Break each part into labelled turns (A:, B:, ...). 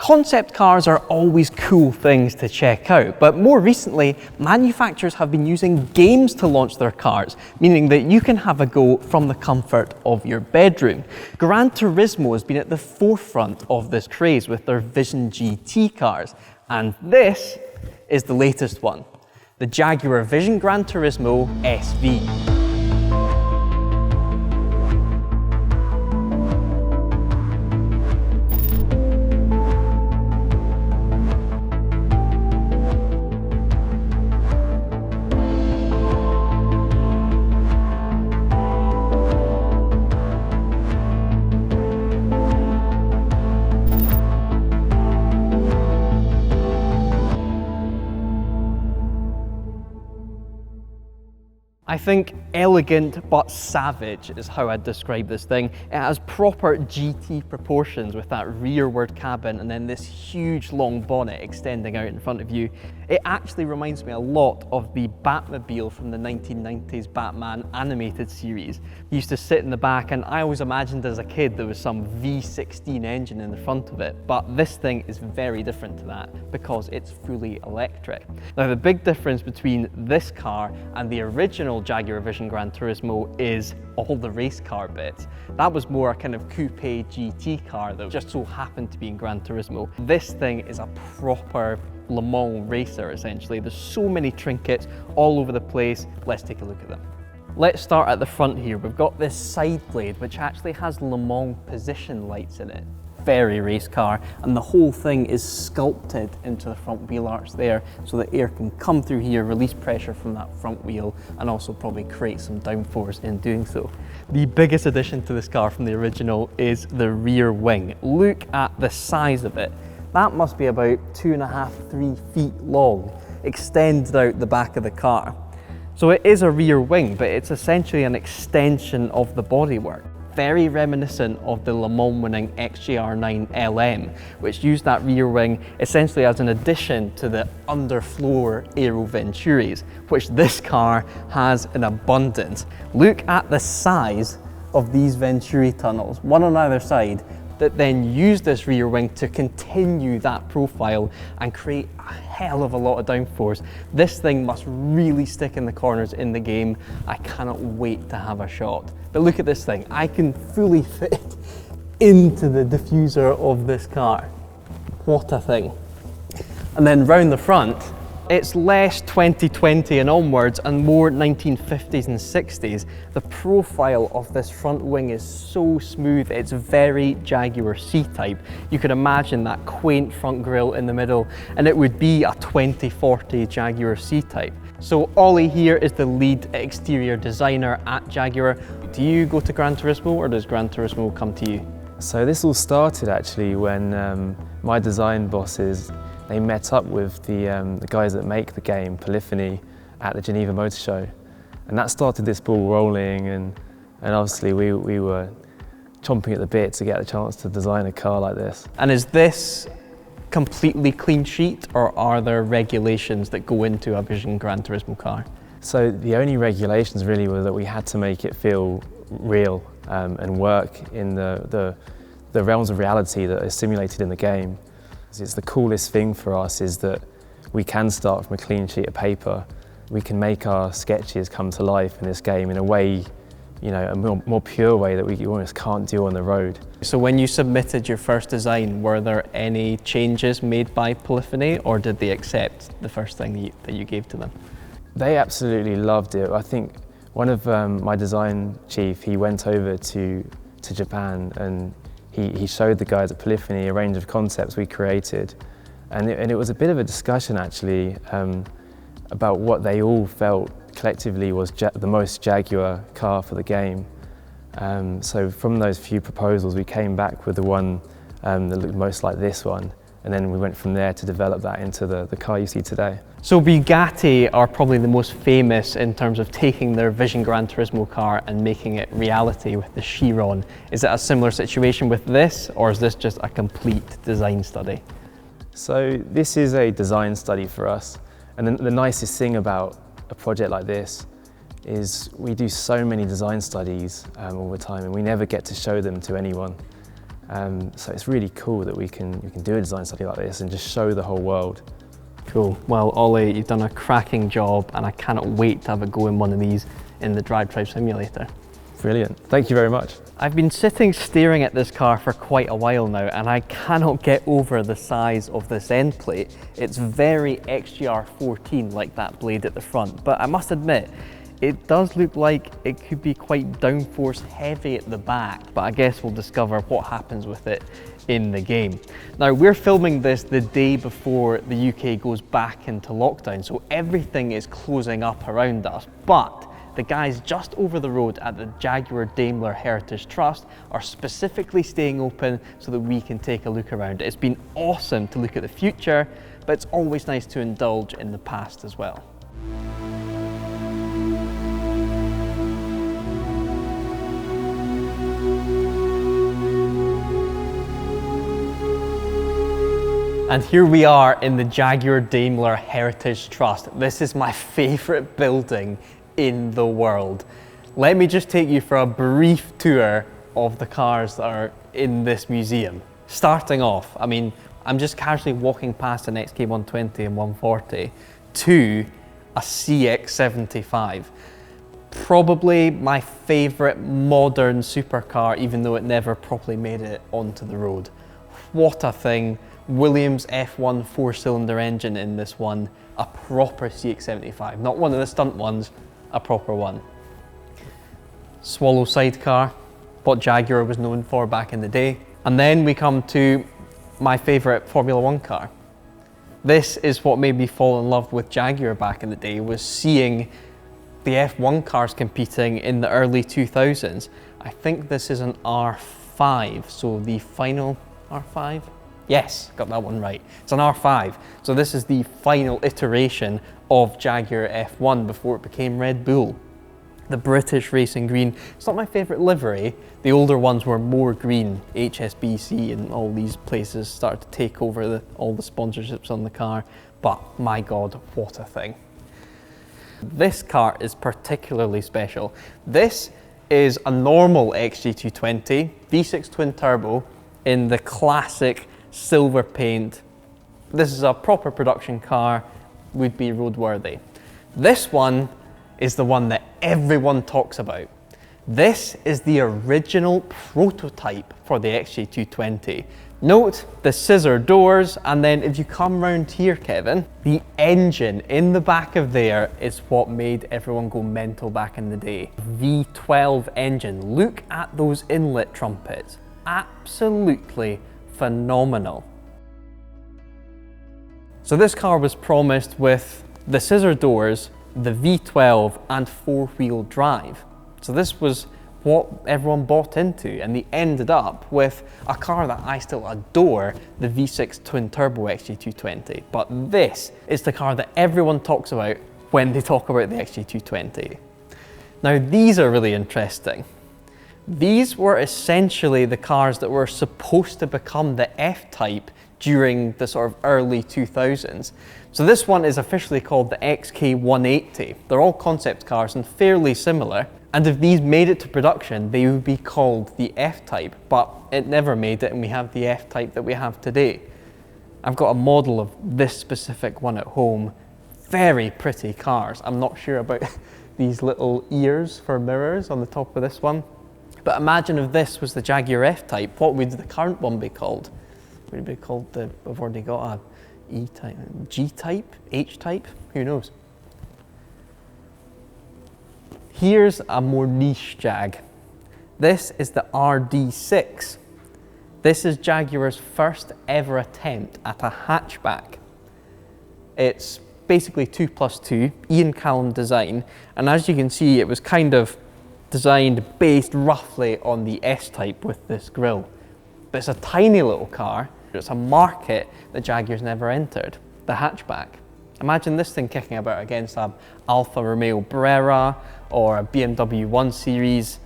A: Concept cars are always cool things to check out, but more recently, manufacturers have been using games to launch their cars, meaning that you can have a go from the comfort of your bedroom. Gran Turismo has been at the forefront of this craze with their Vision GT cars, and this is the latest one, the Jaguar Vision Gran Turismo SV. I think elegant but savage is how I'd describe this thing. It has proper GT proportions with that rearward cabin and then this huge long bonnet extending out in front of you. It actually reminds me a lot of the Batmobile from the 1990s Batman animated series. It used to sit in the back, and I always imagined as a kid there was some V16 engine in the front of it, but this thing is very different to that because it's fully electric. Now the big difference between this car and the original Jaguar Vision Gran Turismo is all the race car bits. That was more a kind of coupe GT car that just so happened to be in Gran Turismo. This thing is a proper Le Mans racer essentially. There's so many trinkets all over the place. Let's take a look at them. Let's start at the front here. We've got this side blade which actually has Le Mans position lights in it. Very race car, and the whole thing is sculpted into the front wheel arch there so that air can come through here, release pressure from that front wheel, and also probably create some downforce in doing so. The biggest addition to this car from the original is the rear wing. Look at the size of it. That must be about 2.5, 3 feet long, extended out the back of the car. So it is a rear wing, but it's essentially an extension of the bodywork. Very reminiscent of the Le Mans winning XJR9 LM, which used that rear wing essentially as an addition to the underfloor aero Venturis, which this car has in abundance. Look at the size of these Venturi tunnels, one on either side, that then use this rear wing to continue that profile and create a hell of a lot of downforce. This thing must really stick in the corners in the game. I cannot wait to have a shot. But look at this thing. I can fully fit into the diffuser of this car. What a thing. And then round the front, it's less 2020 and onwards and more 1950s and 60s. The profile of this front wing is so smooth, it's very Jaguar C-type. You could imagine that quaint front grille in the middle, and it would be a 2040 Jaguar C-type. So Ollie here is the lead exterior designer at Jaguar. Do you go to Gran Turismo, or does Gran Turismo come to you?
B: So this all started actually when my design bosses, they met up with the guys that make the game, Polyphony, at the Geneva Motor Show. And that started this ball rolling, and obviously we were chomping at the bit to get the chance to design a car like this.
A: And is this completely clean sheet, or are there regulations that go into a Vision Gran Turismo car?
B: So the only regulations really were that we had to make it feel real and work in the realms of reality that are simulated in the game. It's the coolest thing for us is that we can start from a clean sheet of paper. We can make our sketches come to life in this game in a way, you know, a more pure way that we almost can't do on the road.
A: So when you submitted your first design, were there any changes made by Polyphony, or did they accept the first thing that you gave to them?
B: They absolutely loved it. I think one of my design chief, he went over to Japan, and he showed the guys at Polyphony a range of concepts we created. And it was a bit of a discussion actually about what they all felt collectively was the most Jaguar car for the game. So from those few proposals, we came back with the one that looked most like this one. And then we went from there to develop that into the car you see today.
A: So Bugatti are probably the most famous in terms of taking their Vision Gran Turismo car and making it reality with the Chiron. Is it a similar situation with this, or is this just a complete design study?
B: So this is a design study for us. And the nicest thing about a project like this is we do so many design studies all the time, and we never get to show them to anyone. So it's really cool that we can do a design study like this and just show the whole world.
A: Cool. Well, Ollie, you've done a cracking job, and I cannot wait to have a go in one of these in the Drive Tribe Simulator.
B: Brilliant. Thank you very much.
A: I've been sitting staring at this car for quite a while now, and I cannot get over the size of this end plate. It's very XGR14, like that blade at the front, but I must admit, it does look like it could be quite downforce heavy at the back, but I guess we'll discover what happens with it in the game. Now, we're filming this the day before the UK goes back into lockdown, so everything is closing up around us, but the guys just over the road at the Jaguar Daimler Heritage Trust are specifically staying open so that we can take a look around. It's been awesome to look at the future, but it's always nice to indulge in the past as well. And here we are in the Jaguar Daimler Heritage Trust. This is my favourite building in the world. Let me just take you for a brief tour of the cars that are in this museum. Starting off, I mean, I'm just casually walking past an XK120 and 140 to a CX75. Probably my favourite modern supercar, even though it never properly made it onto the road. What a thing. Williams F1 4-cylinder engine in this one, a proper CX-75, not one of the stunt ones, a proper one. Swallow sidecar, what Jaguar was known for back in the day. And then we come to my favourite Formula One car. This is what made me fall in love with Jaguar back in the day, was seeing the F1 cars competing in the early 2000s. I think this is an R5, so the final R5? Yes, got that one right. It's an R5. So this is the final iteration of Jaguar F1 before it became Red Bull. The British racing green. It's not my favourite livery. The older ones were more green. HSBC and all these places started to take over all the sponsorships on the car. But my God, what a thing. This car is particularly special. This is a normal XG220 V6 twin turbo in the classic silver paint. This is a proper production car, would be roadworthy. This one is the one that everyone talks about. This is the original prototype for the XG220. Note the scissor doors, and then if you come round here, Kevin, the engine in the back of there is what made everyone go mental back in the day. V12 engine, look at those inlet trumpets. Absolutely phenomenal. So this car was promised with the scissor doors, the V12 and 4-wheel drive. So this was what everyone bought into, and they ended up with a car that I still adore, the V6 twin turbo XG220. But this is the car that everyone talks about when they talk about the XG220. Now these are really interesting. These were essentially the cars that were supposed to become the F-Type during the sort of early 2000s. So this one is officially called the XK180. They're all concept cars and fairly similar. And if these made it to production, they would be called the F-Type, but it never made it, and we have the F-Type that we have today. I've got a model of this specific one at home. Very pretty cars. I'm not sure about these little ears for mirrors on the top of this one. But imagine if this was the Jaguar F-Type, what would the current one be called? Would it be called we've already got a E-Type, G-Type, H-Type, who knows? Here's a more niche Jag. This is the RD6. This is Jaguar's first ever attempt at a hatchback. It's basically 2+2, Ian Callum design, and as you can see, it was kind of designed based roughly on the S-Type with this grille. But it's a tiny little car. It's a market that Jaguar's never entered, the hatchback. Imagine this thing kicking about against an Alfa Romeo Brera or a BMW 1 Series.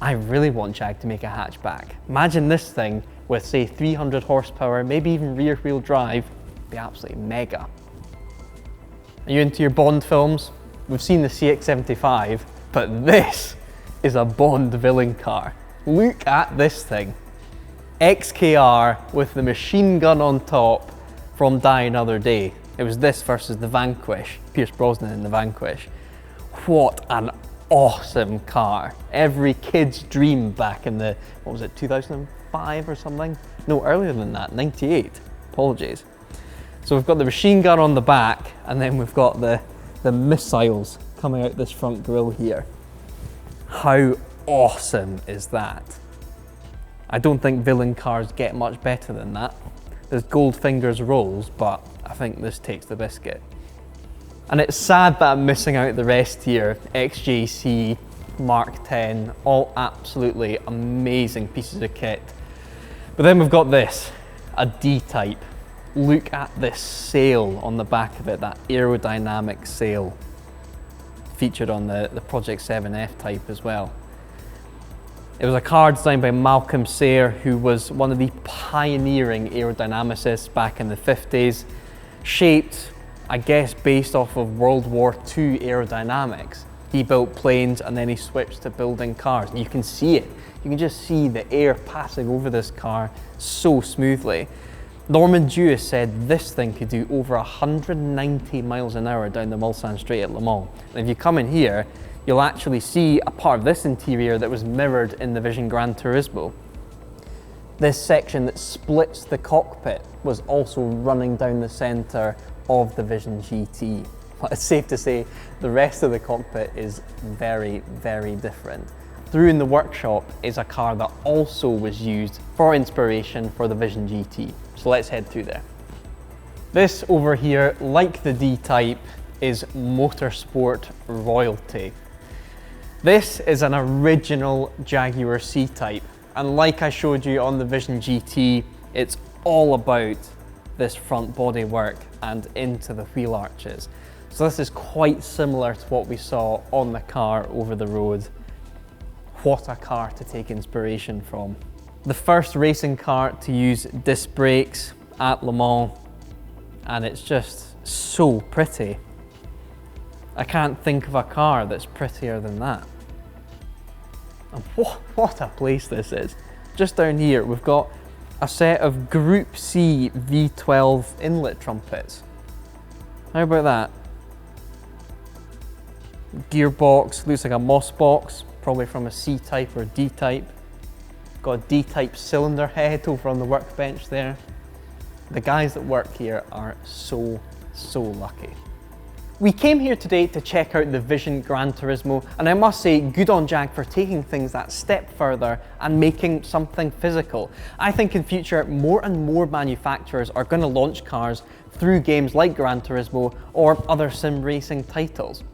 A: I really want Jag to make a hatchback. Imagine this thing with, say, 300 horsepower, maybe even rear wheel drive. It'd be absolutely mega. Are you into your Bond films? We've seen the CX-75, but this is a Bond villain car. Look at this thing. XKR with the machine gun on top from Die Another Day. It was this versus the Vanquish, Pierce Brosnan in the Vanquish. What an awesome car. Every kid's dream back in the, what was it, 2005 or something? No, earlier than that, 98, apologies. So we've got the machine gun on the back, and then we've got the missiles coming out this front grille here. How awesome is that? I don't think villain cars get much better than that. There's Goldfinger's Rolls, but I think this takes the biscuit. And it's sad that I'm missing out the rest here. XJC, Mark 10, all absolutely amazing pieces of kit. But then we've got this, a D-Type. Look at this sail on the back of it, that aerodynamic sail. Featured on the Project 7 F-Type as well. It was a car designed by Malcolm Sayer, who was one of the pioneering aerodynamicists back in the 50s. Shaped, I guess, based off of World War II aerodynamics. He built planes and then he switched to building cars. You can see it. You can just see the air passing over this car so smoothly. Norman Dewis said this thing could do over 190 miles an hour down the Mulsanne Straight at Le Mans. And if you come in here, you'll actually see a part of this interior that was mirrored in the Vision Gran Turismo. This section that splits the cockpit was also running down the center of the Vision GT. But it's safe to say the rest of the cockpit is very, very different. Through in the Workshop is a car that also was used for inspiration for the Vision GT. So let's head through there. This over here, like the D-Type, is motorsport royalty. This is an original Jaguar C-Type, and like I showed you on the Vision GT, it's all about this front body work and into the wheel arches. So this is quite similar to what we saw on the car over the road. What a car to take inspiration from. The first racing car to use disc brakes at Le Mans, and it's just so pretty. I can't think of a car that's prettier than that. And what a place this is. Just down here, we've got a set of Group C V12 inlet trumpets. How about that? Gearbox, looks like a Moss box, probably from a C-Type or D-Type. Got a D-Type cylinder head over on the workbench there. The guys that work here are so lucky. We came here today to check out the Vision Gran Turismo, and I must say, good on Jag for taking things that step further and making something physical. I think in future, more and more manufacturers are going to launch cars through games like Gran Turismo or other sim racing titles.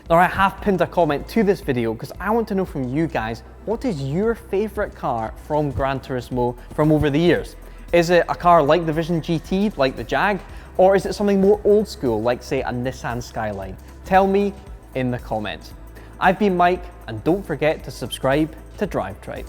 A: Now, I have pinned a comment to this video because I want to know from you guys, what is your favorite car from Gran Turismo from over the years? Is it a car like the Vision GT, like the Jag? Or is it something more old school, like say a Nissan Skyline? Tell me in the comments. I've been Mike, and don't forget to subscribe to Drive Tribe.